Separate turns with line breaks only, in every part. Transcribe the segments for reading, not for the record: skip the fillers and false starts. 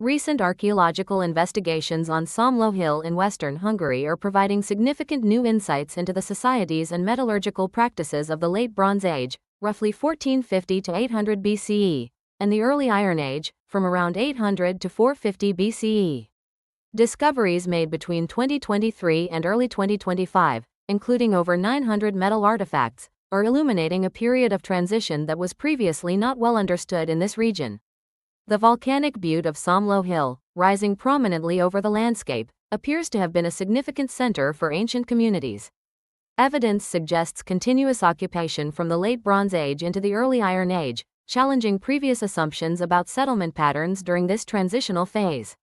Recent archaeological investigations on Somló Hill in western Hungary are providing significant new insights into the societies and metallurgical practices of the Late Bronze Age, roughly 1450 to 800 BCE, and the Early Iron Age, from around 800 to 450 BCE. Discoveries made between 2023 and early 2025, including over 900 metal artifacts, are illuminating a period of transition that was previously not well understood in this region. The volcanic butte of Somló Hill, rising prominently over the landscape, appears to have been a significant center for ancient communities. Evidence suggests continuous occupation from the Late Bronze Age into the Early Iron Age, challenging previous assumptions about settlement patterns during this transitional phase.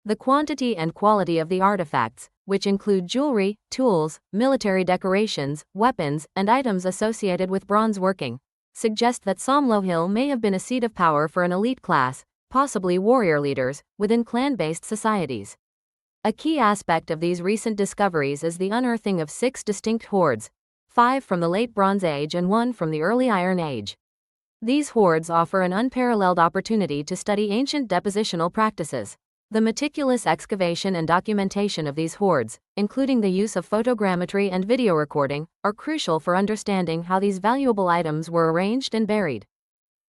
The quantity and quality of the artifacts, which include jewelry, tools, military decorations, weapons, and items associated with bronze working, suggest that Somló Hill may have been a seat of power for an elite class, possibly warrior leaders, within clan-based societies. A key aspect of these recent discoveries is the unearthing of 6 distinct hoards, 5 from the Late Bronze Age and 1 from the Early Iron Age. These hoards offer an unparalleled opportunity to study ancient depositional practices. The meticulous excavation and documentation of these hoards, including the use of photogrammetry and video recording, are crucial for understanding how these valuable items were arranged and buried.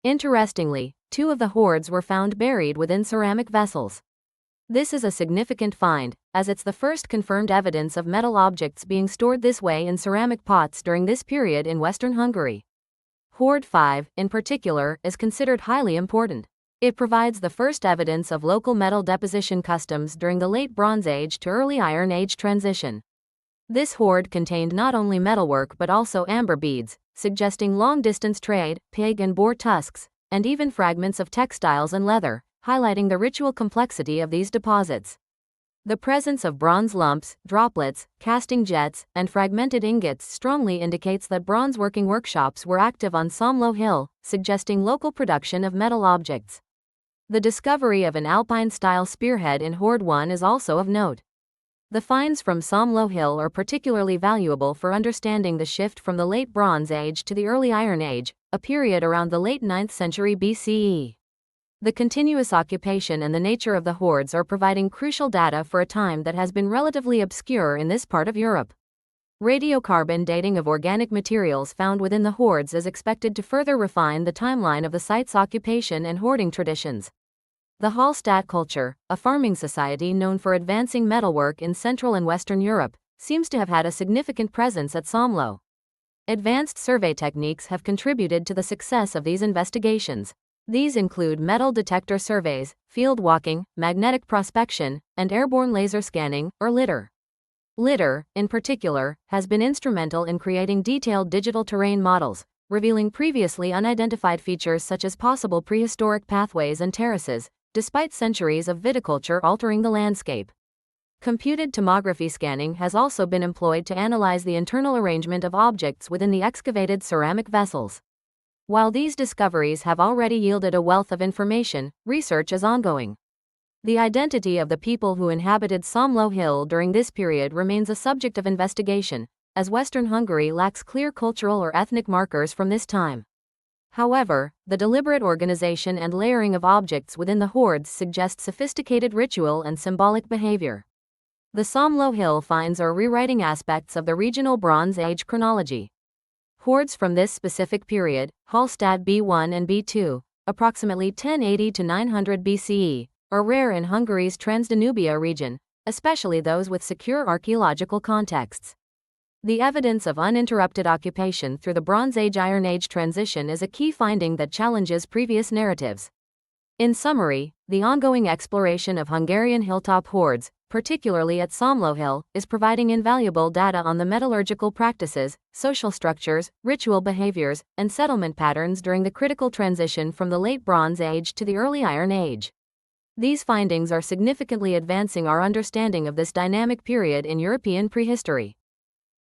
Interestingly, 2 of the hoards were found buried within ceramic vessels. This is a significant find, as it's the first confirmed evidence of metal objects being stored this way in ceramic pots during this period in Western Hungary. Hoard 5, in particular, is considered highly important. It provides the first evidence of local metal deposition customs during the Late Bronze Age to Early Iron Age transition. This hoard contained not only metalwork but also amber beads, suggesting long-distance trade, pig and boar tusks, and even fragments of textiles and leather, highlighting the ritual complexity of these deposits. The presence of bronze lumps, droplets, casting jets, and fragmented ingots strongly indicates that bronze working workshops were active on Somló Hill, suggesting local production of metal objects. The discovery of an Alpine-style spearhead in Hoard 1 is also of note. The finds from Somló Hill are particularly valuable for understanding the shift from the Late Bronze Age to the Early Iron Age, a period around the late 9th century BCE. The continuous occupation and the nature of the hoards are providing crucial data for a time that has been relatively obscure in this part of Europe. Radiocarbon dating of organic materials found within the hoards is expected to further refine the timeline of the site's occupation and hoarding traditions. The Hallstatt culture, a farming society known for advancing metalwork in Central and Western Europe, seems to have had a significant presence at Somló. Advanced survey techniques have contributed to the success of these investigations. These include metal detector surveys, field walking, magnetic prospection, and airborne laser scanning, or LIDAR. LIDAR, in particular, has been instrumental in creating detailed digital terrain models, revealing previously unidentified features such as possible prehistoric pathways and terraces, despite centuries of viticulture altering the landscape. Computed tomography scanning has also been employed to analyze the internal arrangement of objects within the excavated ceramic vessels. While these discoveries have already yielded a wealth of information, research is ongoing. The identity of the people who inhabited Somló Hill during this period remains a subject of investigation, as Western Hungary lacks clear cultural or ethnic markers from this time. However, the deliberate organization and layering of objects within the hoards suggest sophisticated ritual and symbolic behavior. The Somló Hill finds are rewriting aspects of the regional Bronze Age chronology. Hoards from this specific period, Hallstatt B1 and B2, approximately 1080 to 900 BCE, are rare in Hungary's Transdanubia region, especially those with secure archaeological contexts. The evidence of uninterrupted occupation through the Bronze Age-Iron Age transition is a key finding that challenges previous narratives. In summary, the ongoing exploration of Hungarian hilltop hoards, particularly at Somló Hill, is providing invaluable data on the metallurgical practices, social structures, ritual behaviors, and settlement patterns during the critical transition from the Late Bronze Age to the Early Iron Age. These findings are significantly advancing our understanding of this dynamic period in European prehistory.